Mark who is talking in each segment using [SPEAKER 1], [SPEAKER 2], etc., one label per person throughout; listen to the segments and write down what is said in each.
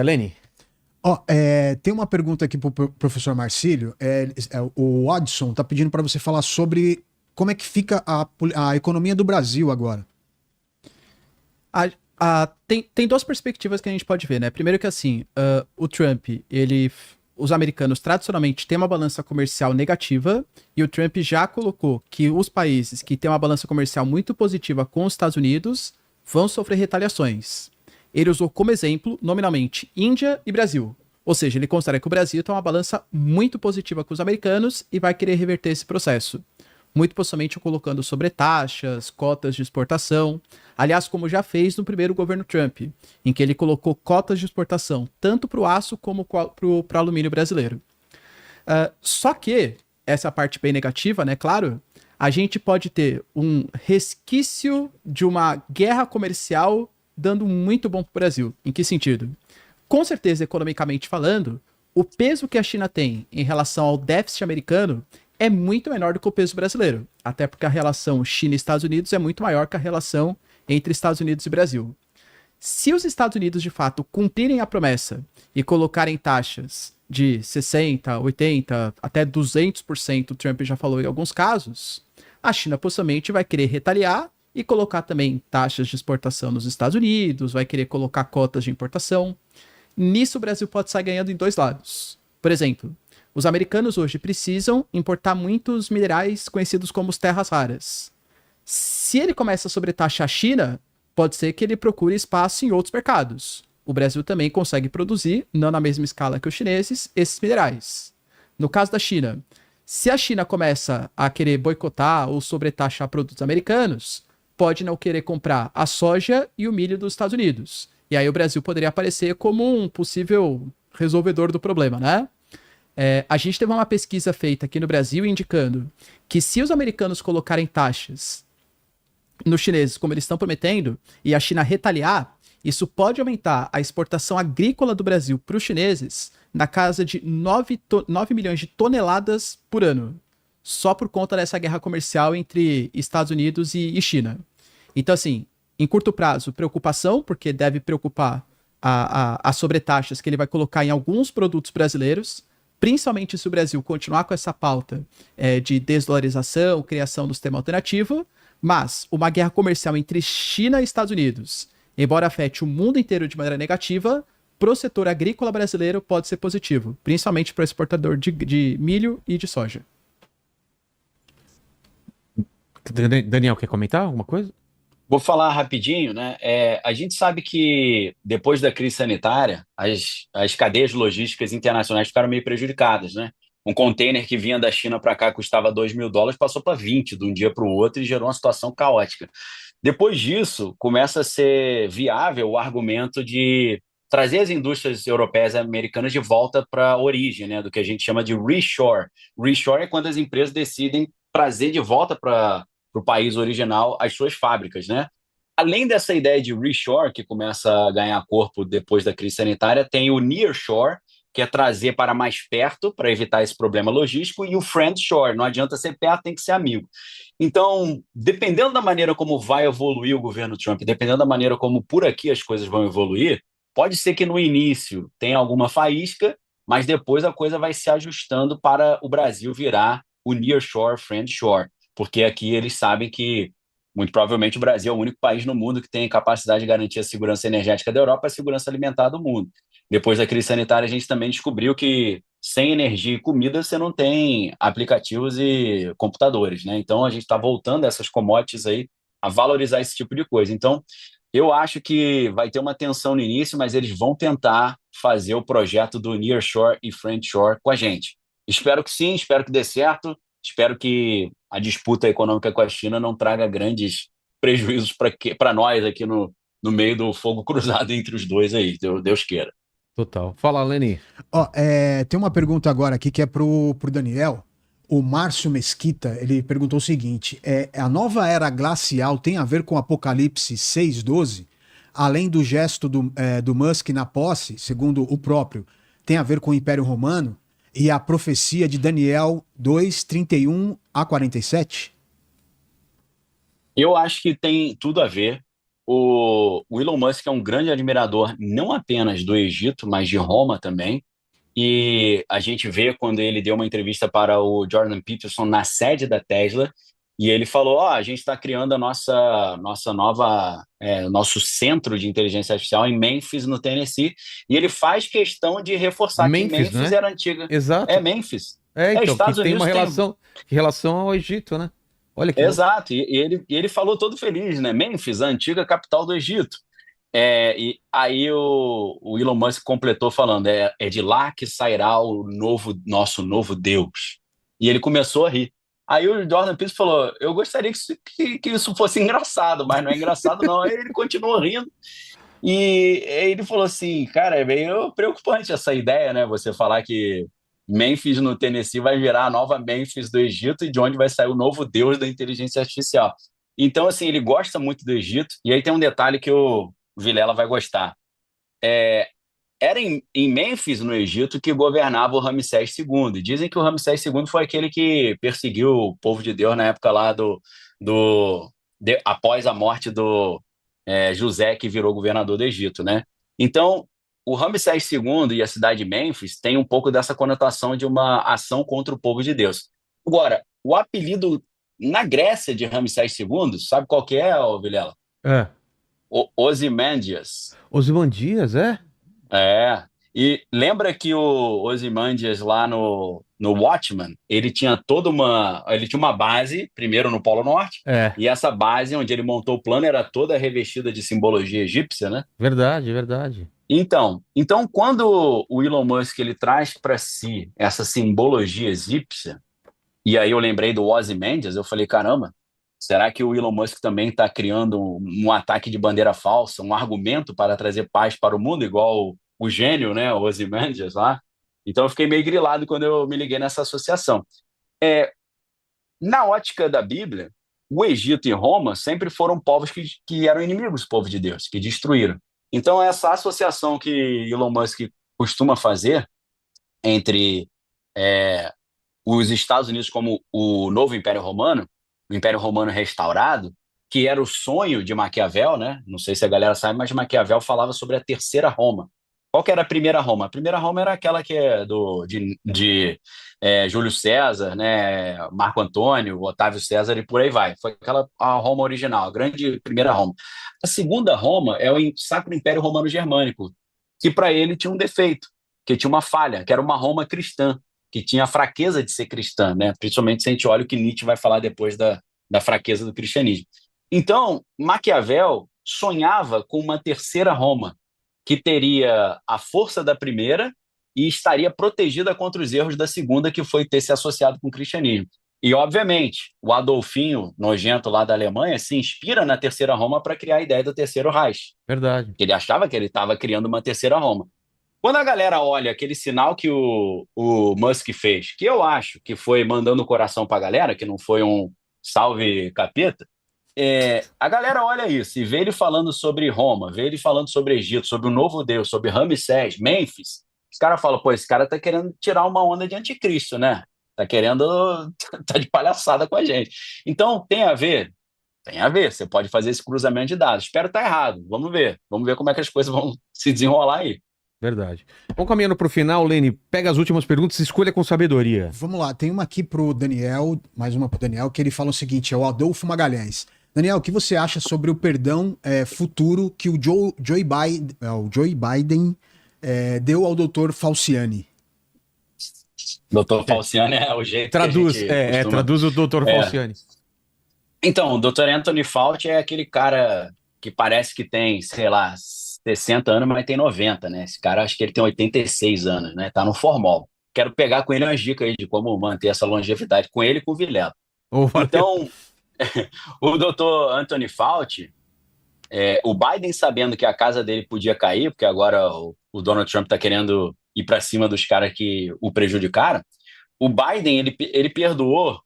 [SPEAKER 1] Leni.
[SPEAKER 2] Ó, tem uma pergunta aqui pro professor Marcílio. O Adson tá pedindo para você falar sobre como é que fica a economia do Brasil agora.
[SPEAKER 3] Tem duas perspectivas que a gente pode ver, né? Primeiro que assim, o Trump, os americanos tradicionalmente têm uma balança comercial negativa e o Trump já colocou que os países que têm uma balança comercial muito positiva com os Estados Unidos vão sofrer retaliações. Ele usou como exemplo, nominalmente, Índia e Brasil. Ou seja, ele considera que o Brasil tem uma balança muito positiva com os americanos e vai querer reverter esse processo. Muito possivelmente colocando sobretaxas, cotas de exportação. Aliás, como já fez no primeiro governo Trump, em que ele colocou cotas de exportação tanto para o aço como para o alumínio brasileiro. Só que, essa é a parte bem negativa, né? Claro, a gente pode ter um resquício de uma guerra comercial dando muito bom para o Brasil. Em que sentido? Com certeza, economicamente falando, o peso que a China tem em relação ao déficit americano é muito menor do que o peso brasileiro. Até porque a relação China e Estados Unidos é muito maior que a relação entre Estados Unidos e Brasil. Se os Estados Unidos, de fato, cumprirem a promessa e colocarem taxas de 60%, 80%, até 200%, o Trump já falou em alguns casos, a China possivelmente vai querer retaliar e colocar também taxas de exportação nos Estados Unidos, vai querer colocar cotas de importação. Nisso o Brasil pode sair ganhando em dois lados. Por exemplo, os americanos hoje precisam importar muitos minerais conhecidos como terras raras. Se ele começa a sobretaxar a China, pode ser que ele procure espaço em outros mercados. O Brasil também consegue produzir, não na mesma escala que os chineses, esses minerais. No caso da China, se a China começa a querer boicotar ou sobretaxar produtos americanos, pode não querer comprar a soja e o milho dos Estados Unidos. E aí o Brasil poderia aparecer como um possível resolvedor do problema, né? A gente teve uma pesquisa feita aqui no Brasil indicando que se os americanos colocarem taxas nos chineses, como eles estão prometendo, e a China retaliar, isso pode aumentar a exportação agrícola do Brasil para os chineses na casa de 9 milhões de toneladas por ano, só por conta dessa guerra comercial entre Estados Unidos e China. Então, assim, em curto prazo, preocupação, porque deve preocupar as sobretaxas que ele vai colocar em alguns produtos brasileiros, principalmente se o Brasil continuar com essa pauta de desdolarização, criação do sistema alternativo, mas uma guerra comercial entre China e Estados Unidos, embora afete o mundo inteiro de maneira negativa, para o setor agrícola brasileiro pode ser positivo, principalmente para o exportador de milho e de soja.
[SPEAKER 1] Daniel, quer comentar alguma coisa?
[SPEAKER 4] Vou falar rapidinho, né? A gente sabe que depois da crise sanitária, as cadeias logísticas internacionais ficaram meio prejudicadas, né? Um container que vinha da China para cá custava US$ 2.000, passou para 20 de um dia para o outro e gerou uma situação caótica. Depois disso, começa a ser viável o argumento de trazer as indústrias europeias e americanas de volta para a origem, né? Do que a gente chama de reshore. Reshore é quando as empresas decidem trazer de volta para o país original as suas fábricas, né? Além dessa ideia de reshore, que começa a ganhar corpo depois da crise sanitária, tem o nearshore, que é trazer para mais perto, para evitar esse problema logístico, e o friendshore, não adianta ser perto, tem que ser amigo. Então, dependendo da maneira como vai evoluir o governo Trump, dependendo da maneira como por aqui as coisas vão evoluir, pode ser que no início tenha alguma faísca, mas depois a coisa vai se ajustando para o Brasil virar o nearshore, friendshore, porque aqui eles sabem que, muito provavelmente, o Brasil é o único país no mundo que tem capacidade de garantir a segurança energética da Europa e a segurança alimentar do mundo. Depois da crise sanitária, a gente também descobriu que sem energia e comida você não tem aplicativos e computadores, né? Então, a gente está voltando essas commodities aí a valorizar esse tipo de coisa. Então, eu acho que vai ter uma tensão no início, mas eles vão tentar fazer o projeto do nearshore e friendshore com a gente. Espero que sim, espero que dê certo. Espero que a disputa econômica com a China não traga grandes prejuízos para nós aqui no meio do fogo cruzado entre os dois aí, Deus queira.
[SPEAKER 1] Total. Fala, Leni.
[SPEAKER 2] Ó, tem uma pergunta agora aqui que é pro Daniel. O Márcio Mesquita, ele perguntou o seguinte: a nova era glacial tem a ver com Apocalipse 6:12? Além do gesto do Musk na posse, segundo o próprio, tem a ver com o Império Romano? E a profecia de Daniel 2:31 a 47?
[SPEAKER 4] Eu acho que tem tudo a ver. o Elon Musk é um grande admirador não apenas do Egito, mas de Roma também. E a gente vê quando ele deu uma entrevista para o Jordan Peterson na sede da Tesla, e ele falou: Ó, a gente está criando a nossa nova, nosso centro de inteligência artificial em Memphis, no Tennessee, e ele faz questão de reforçar que
[SPEAKER 1] Memphis,
[SPEAKER 4] Memphis
[SPEAKER 1] né?
[SPEAKER 4] era antiga. É
[SPEAKER 1] Exato.
[SPEAKER 4] Memphis.
[SPEAKER 1] Então, que
[SPEAKER 4] Estados
[SPEAKER 1] tem uma
[SPEAKER 4] Unidos tem.
[SPEAKER 1] relação ao Egito, né? Olha que louco.
[SPEAKER 4] Exato, e ele falou todo feliz, né? Memphis, a antiga capital do Egito. E aí o Elon Musk completou falando: é de lá que sairá nosso novo Deus. E ele começou a rir. Aí o Jordan Peterson falou: eu gostaria que isso fosse engraçado, mas não é engraçado não. Aí ele continuou rindo. E ele falou assim: cara, é meio preocupante essa ideia, né? Você falar que Memphis, no Tennessee, vai virar a nova Memphis do Egito e de onde vai sair o novo Deus da inteligência artificial. Então, assim, ele gosta muito do Egito. E aí tem um detalhe que o Vilela vai gostar. Era em Mênfis, no Egito, que governava o Ramsés II. E dizem que o Ramsés II foi aquele que perseguiu o povo de Deus na época lá após a morte do José, que virou governador do Egito, né? Então, o Ramsés II e a cidade de Mênfis tem um pouco dessa conotação de uma ação contra o povo de Deus. Agora, o apelido na Grécia de Ramsés II, sabe qual que é, Vilela?
[SPEAKER 1] É.
[SPEAKER 4] Ozymandias.
[SPEAKER 1] Ozymandias, é?
[SPEAKER 4] E lembra que o Ozymandias lá no Watchmen, ele tinha uma base, primeiro no Polo Norte,
[SPEAKER 1] É.
[SPEAKER 4] e essa base onde ele montou o plano era toda revestida de simbologia egípcia, né?
[SPEAKER 1] Verdade, verdade.
[SPEAKER 4] Então quando o Elon Musk ele traz para si essa simbologia egípcia, e aí eu lembrei do Ozymandias, eu falei, caramba, será que o Elon Musk também está criando um ataque de bandeira falsa, um argumento para trazer paz para o mundo, igual o gênio, né, o Ozymandias lá? Então eu fiquei meio grilado quando eu me liguei nessa associação. Na ótica da Bíblia, o Egito e Roma sempre foram povos que eram inimigos do povo de Deus, que destruíram. Então essa associação que Elon Musk costuma fazer entre os Estados Unidos como o novo Império Romano, o Império Romano restaurado, que era o sonho de Maquiavel, né? Não sei se a galera sabe, mas Maquiavel falava sobre a terceira Roma. Qual que era a primeira Roma? A primeira Roma era aquela que é de Júlio César, né? Marco Antônio, Otávio César e por aí vai. Foi a Roma original, a grande primeira Roma. A segunda Roma é o Sacro Império Romano Germânico, que para ele tinha um defeito, que tinha uma falha, que era uma Roma cristã, que tinha a fraqueza de ser cristã, né? Principalmente se a gente olha o que Nietzsche vai falar depois da fraqueza do cristianismo. Então, Maquiavel sonhava com uma terceira Roma, que teria a força da primeira e estaria protegida contra os erros da segunda, que foi ter se associado com o cristianismo. E, obviamente, o Adolfinho, nojento lá da Alemanha, se inspira na terceira Roma para criar a ideia do terceiro Reich.
[SPEAKER 1] Verdade.
[SPEAKER 4] Ele achava que ele estava criando uma terceira Roma. Quando a galera olha aquele sinal que o Musk fez, que eu acho que foi mandando o coração para a galera, que não foi um salve capeta, a galera olha isso e vê ele falando sobre Roma, vê ele falando sobre Egito, sobre o novo Deus, sobre Ramsés, Mênfis. Os caras falam, pô, esse cara tá querendo tirar uma onda de anticristo, né? Tá querendo, tá de palhaçada com a gente. Então, tem a ver? Tem a ver, você pode fazer esse cruzamento de dados. Espero estar errado, vamos ver como é que as coisas vão se desenrolar aí.
[SPEAKER 1] Verdade. Vamos caminhando pro final, Lene. Pega as últimas perguntas e escolha com sabedoria.
[SPEAKER 2] Vamos lá, tem uma aqui pro Daniel, mais uma pro Daniel, que ele fala o seguinte, é o Adolfo Magalhães. Daniel, o que você acha sobre o perdão futuro que o Joe Biden deu ao Dr. Falciani?
[SPEAKER 4] Dr. Falciani é o jeito
[SPEAKER 1] Traduz,
[SPEAKER 4] que a gente costuma...
[SPEAKER 1] traduz o Dr. Falciani.
[SPEAKER 4] Então, o Dr. Anthony Fauci é aquele cara que parece que tem, sei lá, 60 anos, mas tem 90, né? Esse cara, acho que ele tem 86 anos, né? Tá no formol. Quero pegar com ele umas dicas aí de como manter essa longevidade com ele e com o Vilela. Então, o Dr. Anthony Fauci, o Biden sabendo que a casa dele podia cair, porque agora o Donald Trump está querendo ir para cima dos caras que o prejudicaram, o Biden, ele perdoou,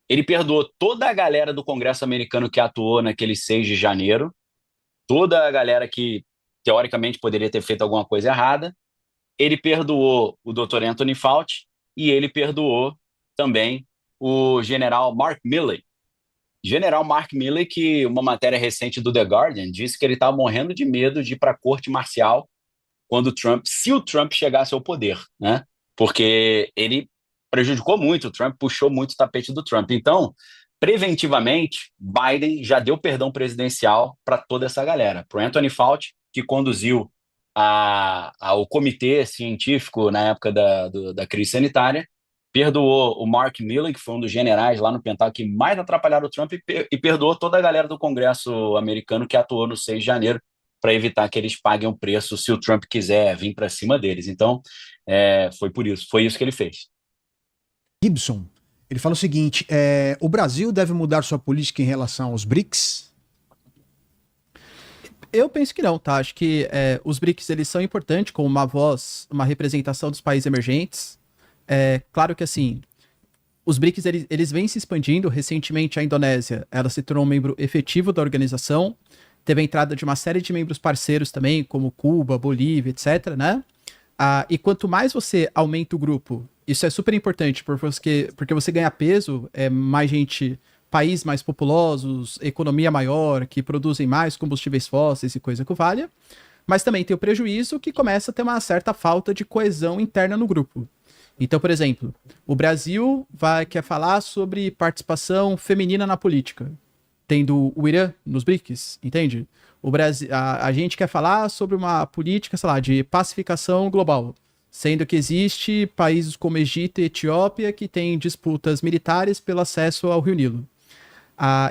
[SPEAKER 4] ele perdoou toda a galera do Congresso americano que atuou naquele 6 de janeiro, toda a galera que, teoricamente, poderia ter feito alguma coisa errada. Ele perdoou o Dr. Anthony Fauci e ele perdoou também o general Mark Milley, General Mark Milley, que uma matéria recente do The Guardian disse que ele estava morrendo de medo de ir para a corte marcial se o Trump chegasse ao poder, né? Porque ele prejudicou muito o Trump, puxou muito o tapete do Trump. Então, preventivamente, Biden já deu perdão presidencial para toda essa galera. Para o Anthony Fauci, que conduziu ao comitê científico na época da crise sanitária, perdoou o Mark Milley, que foi um dos generais lá no Pentágono que mais atrapalharam o Trump, e perdoou toda a galera do Congresso americano que atuou no 6 de janeiro para evitar que eles paguem o preço se o Trump quiser vir para cima deles. Então, foi isso que ele fez.
[SPEAKER 2] Gibson, ele fala o seguinte: o Brasil deve mudar sua política em relação aos BRICS?
[SPEAKER 3] Eu penso que não, tá? Acho que os BRICS eles são importantes como uma voz, uma representação dos países emergentes. Claro que assim, os BRICS eles vêm se expandindo. Recentemente a Indonésia ela se tornou um membro efetivo da organização. Teve a entrada de uma série de membros parceiros também, como Cuba, Bolívia, etc, né? E quanto mais você aumenta o grupo, isso é super importante, porque você ganha peso, mais gente, países mais populosos, economia maior, que produzem mais combustíveis fósseis e coisa que valha. Mas também tem o prejuízo que começa a ter uma certa falta de coesão interna no grupo. Então, por exemplo, o Brasil quer falar sobre participação feminina na política, tendo o Irã nos BRICS, entende? O Brasil, a gente quer falar sobre uma política, sei lá, de pacificação global, sendo que existe países como Egito e Etiópia que têm disputas militares pelo acesso ao Rio Nilo.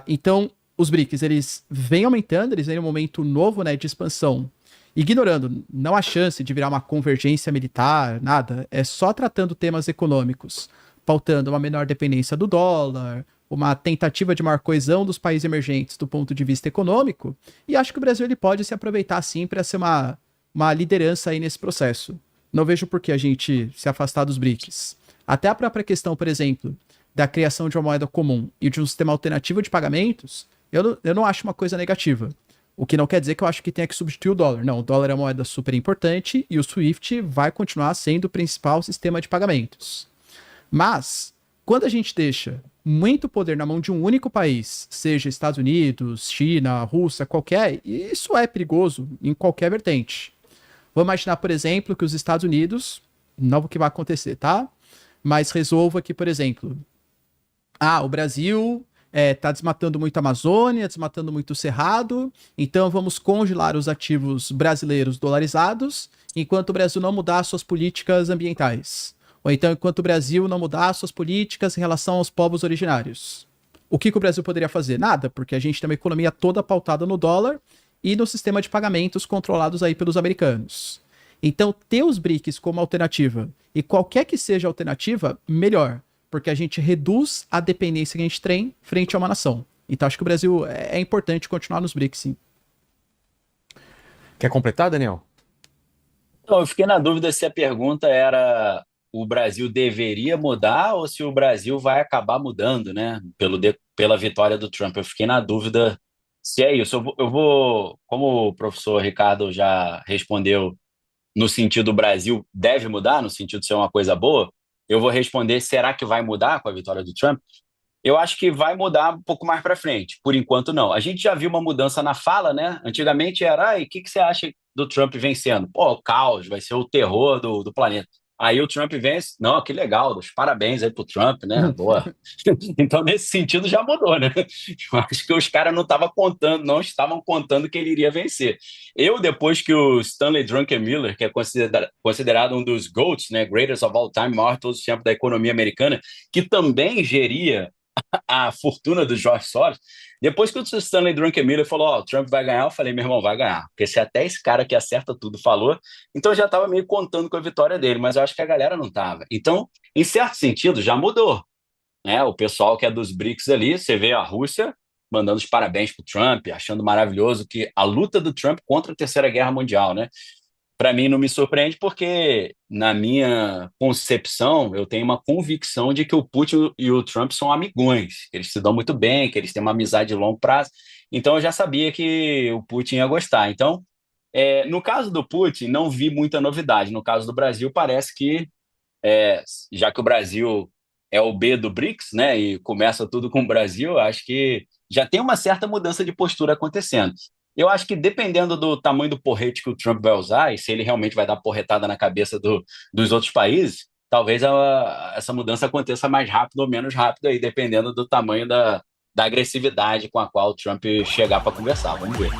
[SPEAKER 3] Então, os BRICS, eles vêm aumentando, eles vêm em um momento novo, né, de expansão, ignorando, não há chance de virar uma convergência militar, nada, é só tratando temas econômicos, pautando uma menor dependência do dólar, uma tentativa de maior coesão dos países emergentes do ponto de vista econômico, e acho que o Brasil ele pode se aproveitar sim para ser uma liderança aí nesse processo. Não vejo por que a gente se afastar dos BRICS. Até a própria questão, por exemplo, da criação de uma moeda comum e de um sistema alternativo de pagamentos, eu não acho uma coisa negativa. O que não quer dizer que eu acho que tenha que substituir o dólar. Não, o dólar é uma moeda super importante e o SWIFT vai continuar sendo o principal sistema de pagamentos. Mas, quando a gente deixa muito poder na mão de um único país, seja Estados Unidos, China, Rússia, qualquer, isso é perigoso em qualquer vertente. Vamos imaginar, por exemplo, que os Estados Unidos, não o que vai acontecer, tá? Mas resolva que, por exemplo, o Brasil está desmatando muito a Amazônia, desmatando muito o Cerrado, então vamos congelar os ativos brasileiros dolarizados, enquanto o Brasil não mudar suas políticas ambientais. Ou então, enquanto o Brasil não mudar suas políticas em relação aos povos originários. O que o Brasil poderia fazer? Nada, porque a gente tem uma economia toda pautada no dólar e no sistema de pagamentos controlados aí pelos americanos. Então, ter os BRICS como alternativa, e qualquer que seja a alternativa, melhor, porque a gente reduz a dependência que a gente tem frente a uma nação. Então, acho que o Brasil é importante continuar nos BRICS, sim.
[SPEAKER 1] Quer completar, Daniel?
[SPEAKER 4] Então, eu fiquei na dúvida se a pergunta era o Brasil deveria mudar ou se o Brasil vai acabar mudando, né? Pela vitória do Trump. Eu fiquei na dúvida se é isso. Eu vou, como o professor Ricardo já respondeu no sentido o Brasil deve mudar, no sentido de ser uma coisa boa, eu vou responder, será que vai mudar com a vitória do Trump? Eu acho que vai mudar um pouco mais para frente. Por enquanto, não. A gente já viu uma mudança na fala, né? Antigamente era, o que você acha do Trump vencendo? Pô, o caos, vai ser o terror do planeta. Aí o Trump vence, não, que legal, parabéns aí pro Trump, né? Boa. Então, nesse sentido, já mudou, né? Eu acho que os caras não estavam contando que ele iria vencer. Depois que o Stanley Druckenmiller, que é considerado um dos GOATs, né? Greatest of all time, maior de todos os tempos da economia americana, que também geria a fortuna do George Soros, depois que o Stanley Druckenmiller falou, o Trump vai ganhar, eu falei, meu irmão, vai ganhar, porque se até esse cara que acerta tudo falou, então eu já estava meio contando com a vitória dele, mas eu acho que a galera não estava. Então, em certo sentido, já mudou, né? O pessoal que é dos BRICS ali, você vê a Rússia mandando os parabéns pro Trump, achando maravilhoso que a luta do Trump contra a Terceira Guerra Mundial, né? Para mim não me surpreende porque, na minha concepção, eu tenho uma convicção de que o Putin e o Trump são amigões, que eles se dão muito bem, que eles têm uma amizade de longo prazo. Então eu já sabia que o Putin ia gostar. Então, no caso do Putin, não vi muita novidade. No caso do Brasil, parece que, já que o Brasil é o B do BRICS, né, e começa tudo com o Brasil, acho que já tem uma certa mudança de postura acontecendo. Eu acho que dependendo do tamanho do porrete que o Trump vai usar, e se ele realmente vai dar porretada na cabeça dos outros países, talvez essa mudança aconteça mais rápido ou menos rápido, aí, dependendo do tamanho da agressividade com a qual o Trump chegar para conversar. Vamos ver.